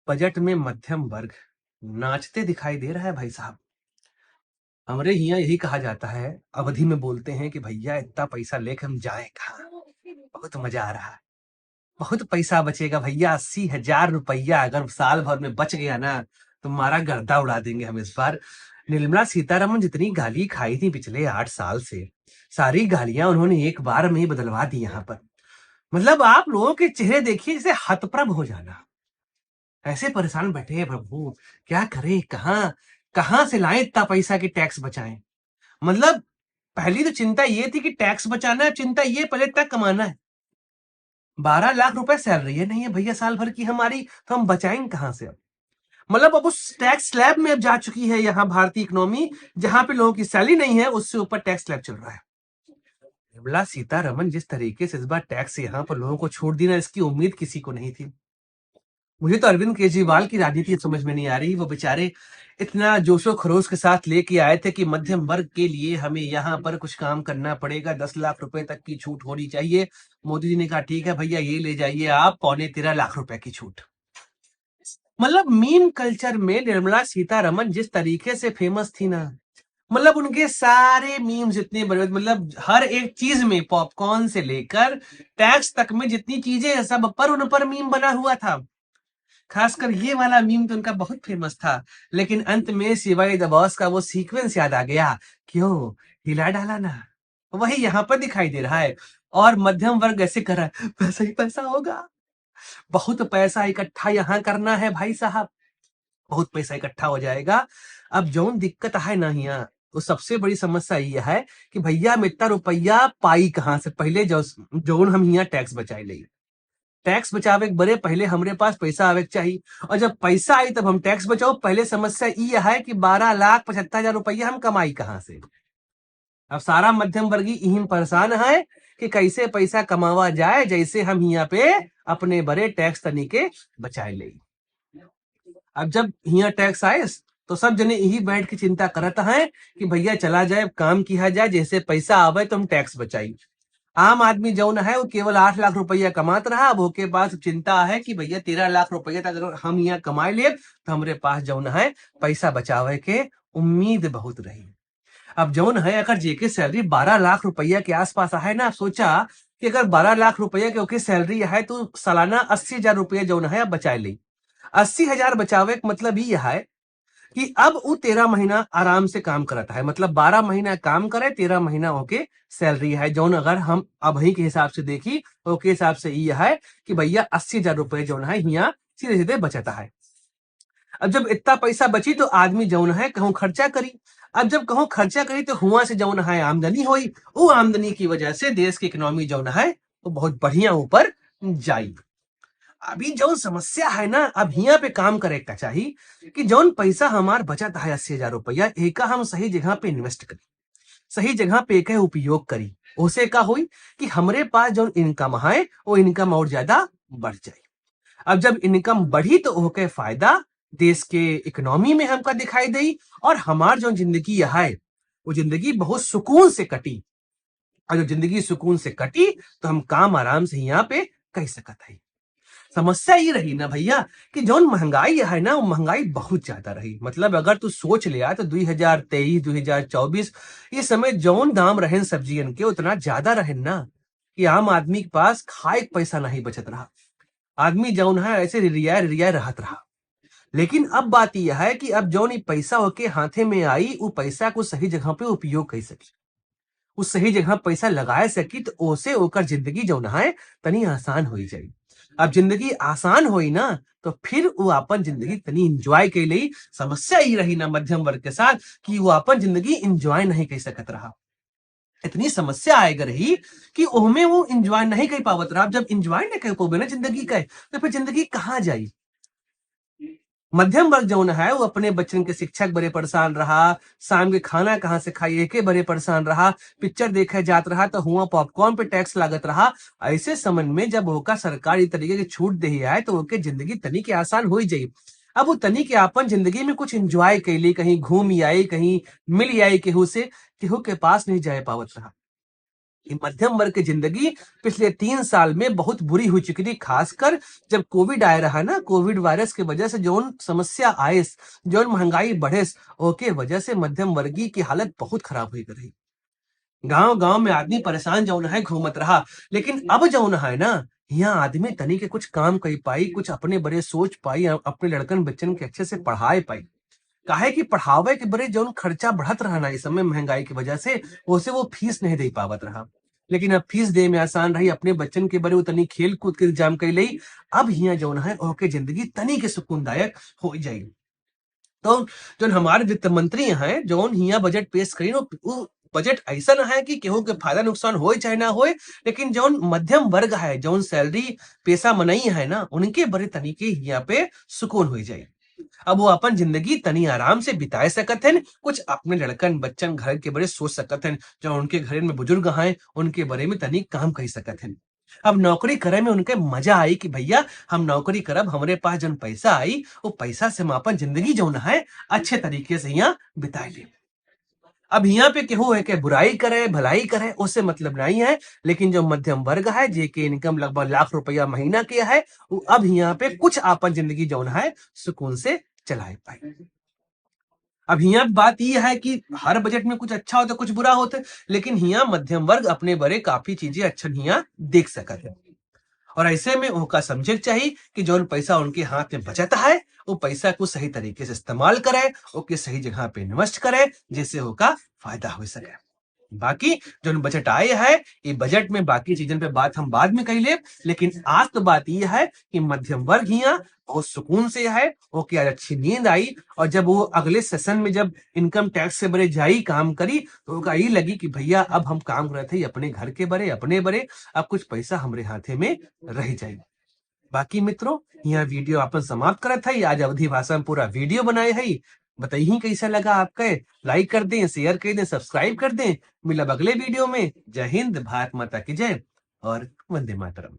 Budget में मध्यम वर्ग नाचते दिखाई दे रहा है भाई साहब। हमरे यहाँ यही कहा जाता है, अवधि में बोलते हैं कि भैया इतना पैसा लेके हम जाएं कहाँ। बहुत मजा आ रहा है। बहुत पैसा बचेगा भैया, 80,000 रुपया अगर साल भर में बच गया ना, तुम्हारा गर्दा उड़ा देंगे हम इस बार। निर्मला सीतारमन जितनी गाली खाई थी पिछले 8 साल से, सारी गालियां उन्होंने एक बार में ही बदलवा दी यहाँ पर। मतलब आप लोगों के चेहरे देखिए जैसे हतप्रभ हो जाना। ऐसे परेशान बैठे हैं प्रभु, क्या करें, कहाँ कहाँ से लाएं इतना पैसा कि टैक्स बचाएं। मतलब पहली तो चिंता ये थी कि टैक्स बचाना है, चिंता ये पहले तक कमाना है। 12 लाख रुपए सैलरी है नहीं है भैया साल भर की हमारी, तो हम बचाएंगे कहाँ से अब। मतलब अब उस टैक्स स्लैब में अब जा चुकी है यहाँ भारतीय इकोनॉमी, जहां पे लोगों की सैलरी नहीं है, उससे ऊपर टैक्स स्लैब चल रहा है। निर्मला सीतारमन जिस तरीके से इस बार टैक्स यहाँ पर लोगों को छूट दी ना, इसकी उम्मीद किसी को नहीं थी। मुझे तो अरविंद केजरीवाल की राजनीति समझ में नहीं आ रही। वो बेचारे इतना जोशो खरोश के साथ लेके आए थे कि मध्यम वर्ग के लिए हमें यहाँ पर कुछ काम करना पड़ेगा, 10 लाख रुपए तक की छूट होनी चाहिए। मोदी जी ने कहा ठीक है भैया, ये ले जाइए आप 13.25 लाख रुपए की छूट। मतलब मीम कल्चर में निर्मला सीतारमन जिस तरीके से फेमस थी ना, मतलब उनके सारे मीम्स इतने बड़े, मतलब हर एक चीज में, पॉपकॉर्न से लेकर टैक्स तक में जितनी चीजें हैं, सब पर उन पर मीम बना हुआ था। खासकर ये वाला मीम तो उनका बहुत फेमस था। लेकिन अंत में सिवाय द बॉस का वो सीक्वेंस याद आ गया, क्यों हिला डाला ना, वही यहाँ पर दिखाई दे रहा है। और मध्यम वर्ग ऐसे कर रहा है, पैसा ही पैसा होगा, बहुत पैसा इकट्ठा यहाँ करना है भाई साहब, बहुत पैसा इकट्ठा हो जाएगा। अब जौन दिक्कत है ना यहाँ, तो सबसे बड़ी समस्या ये है कि भैया हम इतना रुपया पाई कहाँ से। पहले जौन हम यहाँ टैक्स बचाए ले, टैक्स बचावे के बड़े पहले हमरे पास पैसा आवे के चाहिए, और जब पैसा आई तब हम टैक्स बचाओ। पहले समस्या ये है कि 12,75,000 रुपया हम कमाई कहाँ से। अब सारा मध्यम वर्गीय यही परेशान है कि कैसे पैसा कमावा जाए, जैसे हम यहाँ पे अपने बड़े टैक्स तनिके बचाए ले। अब जब यहाँ टैक्स आए तो सब जने यही बैठ के चिंता करत हैं कि भैया चला जाए, काम किया जाए, जैसे पैसा आवे तो हम टैक्स बचाई। आम आदमी जौन है वो केवल 8 लाख रुपया कमात रहा। अब के पास चिंता है कि भैया 13 लाख रुपया तक अगर हम यहाँ कमाए ले तो हमारे पास जौन है पैसा बचावे के उम्मीद बहुत रही। अब जौन है अगर जेके सैलरी 12 लाख रुपया के आसपास है ना, सोचा कि अगर 12 लाख रुपया के ओके सैलरी है तो सालाना 80,000 रुपया जौन है अब बचाए ली। 80,000 बचावे का मतलब ये है कि अब वो 13 महीना आराम से काम करता है। मतलब 12 महीना काम करे, 13 महीना होके सैलरी है। जौन अगर हम अभी के हिसाब से देखी तो के हिसाब से ये है कि भैया 80,000 रुपए जौन है यहाँ सीधे सीधे बचता है। अब जब इतना पैसा बची तो आदमी जौन है कहूं खर्चा करी। अब जब कहूं खर्चा करी तो हुआ से जौन है आमदनी हुई, वो आमदनी की वजह से देश की इकोनॉमी जौन है वो बहुत बढ़िया ऊपर जाई। अभी जौन समस्या है ना, अब यहाँ पे काम करे का चाहिए कि जौन पैसा हमार बचत है 80,000 रुपया, एक हम सही जगह पे इन्वेस्ट करी, सही जगह पे एक उपयोग करी। उसे का हुई कि हमरे पास जौन इनकम है वो इनकम और ज्यादा बढ़ जाए। अब जब इनकम बढ़ी तो ओके फायदा देश के इकोनॉमी में हमका दिखाई दी, और हमार जो जिंदगी है वो जिंदगी बहुत सुकून से कटी। और जब जिंदगी सुकून से कटी तो हम काम आराम से यहाँ पे कह सकत है। समस्या ये रही ना भैया कि जौन महंगाई है ना, वो महंगाई बहुत ज्यादा रही। मतलब अगर तू सोच लिया तो 2023 2024 ये समय जौन दाम रहे सब्जियन के उतना ज्यादा रहे ना कि आम आदमी के पास खाए के पैसा नहीं बचत रहा। आदमी जौन है ऐसे रिरिया रिरिया रहत रहा। लेकिन अब बात यह है कि अब जौन पैसा होके हाथे में आई, वो पैसा को सही जगह पे उपयोग कर सकी, उस सही जगह पैसा लगाए सकी, तो ओसे ओकर जिंदगी जौन है तनी आसान हो जाए। अब जिंदगी आसान होई ना तो फिर वो अपन जिंदगी तनी इंजॉय के लिए। समस्या ही रही ना मध्यम वर्ग के साथ कि वो अपन जिंदगी इंजॉय नहीं कर सकत रहा। इतनी समस्या आएगा रही कि ओहमे वो इंजॉय नहीं कर पावत रहा। अब जब इंजॉय नहीं कर पाओगे ना जिंदगी का, तो फिर जिंदगी कहाँ जाई। मध्यम वर्ग जौन है वो अपने बच्चन के शिक्षक बड़े परेशान रहा, शाम के खाना कहाँ से खाइए के बड़े परेशान रहा, पिक्चर देखे जात रहा तो हुआ पॉपकॉर्न पे टैक्स लागत रहा। ऐसे समय में जब होका सरकारी तरीके की छूट दे आए तो ओके जिंदगी तनी के आसान हो ही जाई। अब वो तनी के अपन जिंदगी में कुछ एंजॉय कैली, कहीं घूम आई, कहीं मिल आई केहू से, केहू के पास नहीं जाए पावत रहा। ये मध्यम वर्ग की जिंदगी पिछले 3 साल में बहुत बुरी हो चुकी थी, खासकर जब कोविड आया रहा ना। कोविड वायरस की वजह से जो समस्या आए, जो महंगाई बढ़े, ओके वजह से मध्यम वर्गीय की हालत बहुत खराब हुई रही। गांव गांव में आदमी परेशान जौन है घूमत रहा। लेकिन अब जौन है ना, यहाँ आदमी तनी के कुछ काम कर पाई, कुछ अपने बड़े सोच पाई, अपने लड़कन बच्चन के अच्छे से पढ़ाए पाई। काहे कि पढ़ावे के बड़े जौन खर्चा बढ़त रहा ना इस समय महंगाई की वजह से, उसे वो फीस नहीं दे पावत रहा। लेकिन अब फीस दे में आसान रही, अपने बच्चन के बड़े वो तनी खेल कूद के इंतजाम कर ली। अब यहाँ जौन है ओके जिंदगी तनी के सुकूनदायक हो जाएगी। तो जो हमारे वित्त मंत्री हैं जौन हिया बजट पेश करी, वो बजट ऐसा है कि केहू के फायदा नुकसान होए चाहे ना होए, लेकिन जौन मध्यम वर्ग है, जौन सैलरी पेशा मनई है ना, उनके बड़े तरीके यहाँ पे सुकून हो जाए। अब वो अपन जिंदगी तनी आराम से बिताए सकत हैं, कुछ अपने लड़कन बच्चन घर के बड़े सोच सकत हैं, जो उनके घर में बुजुर्ग हैं उनके बारे में तनी काम कर सकत हैं। अब नौकरी करे में उनके मजा आई कि भैया हम नौकरी करब, हमरे पास जौन पैसा आई वो पैसा से हम अपन जिंदगी जौन है अच्छे तरीके से यहाँ बिताए ले। अब यहाँ पे केहू है के बुराई करे भलाई करे उससे मतलब नहीं है, लेकिन जो मध्यम वर्ग है जेके इनकम लगभग लाख रुपया महीना के है, वो अब यहाँ पे कुछ आपन जिंदगी जौन है सुकून से चलाए पाए। अब यहाँ बात यह है कि हर बजट में कुछ अच्छा होता कुछ बुरा होता, लेकिन यहाँ मध्यम वर्ग अपने बड़े काफी चीजें अच्छा यहाँ देख सकते हैं। और ऐसे में उनका समझे चाहिए कि जो पैसा उनके हाथ में बचता है वो पैसा को सही तरीके से इस्तेमाल करे, ओके सही जगह पे इन्वेस्ट करे, जिससे उनका फायदा हो सके। बाकी जो बजट आए है, ये बजट में बाकी चीजों पे बात हम बाद में कही ले, लेकिन आज तो बात यह है कि मध्यम वर्ग यहाँ बहुत सुकून से है, ओके आज अच्छी नींद आई। और जब वो अगले सेशन में जब इनकम टैक्स से बड़े जाई काम करी, तो उनका ये लगी कि भैया अब हम काम कर रहे थे अपने घर के बड़े अपने बड़े, अब कुछ पैसा हमारे हाथे में रह जाए। बाकी मित्रों यहाँ वीडियो अपन समाप्त करत है। आज अवधि भाषा में पूरा वीडियो बनाए है। बताइए कैसा लगा आपका, लाइक कर दें, शेयर कर दें, सब्सक्राइब कर दें। मिलब अगले वीडियो में। जय हिंद, भारत माता की जय और वंदे मातरम।